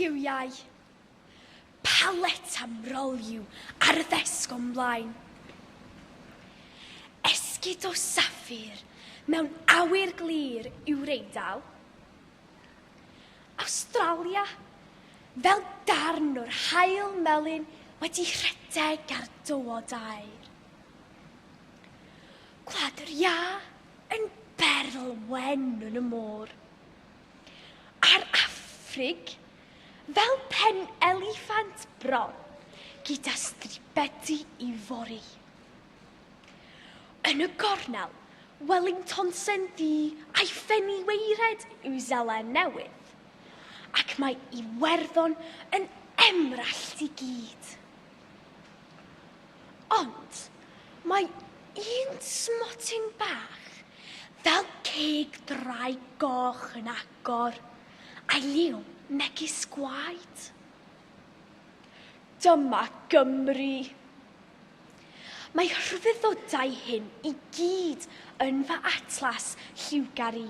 lliwiau. Palet am roliw ar y ddesg o'n blaen. Esgid o saffir mewn awyr glir yw'r Eidal. Awstralia, fel darn o'r haul melyn wedi rhedeg ar dywod aer. Gwlad yr Ia yn berl wen yn y môr. A'r Affrig, fel pen eliffant bron, gyda stribedi i fori. Yn y gornel, Wellingtonsen ddi a'i ffenni weired yw Zelen Newydd, ac mae Iwerddon yn emrallt i gyd. Ond mae un smotyn bach, fel ceg drai goch yn agor, a'i liw megis gwaed. Dyma Gymru. Mae rhyfeddodau hyn i gyd yn fy atlas lliwgar i.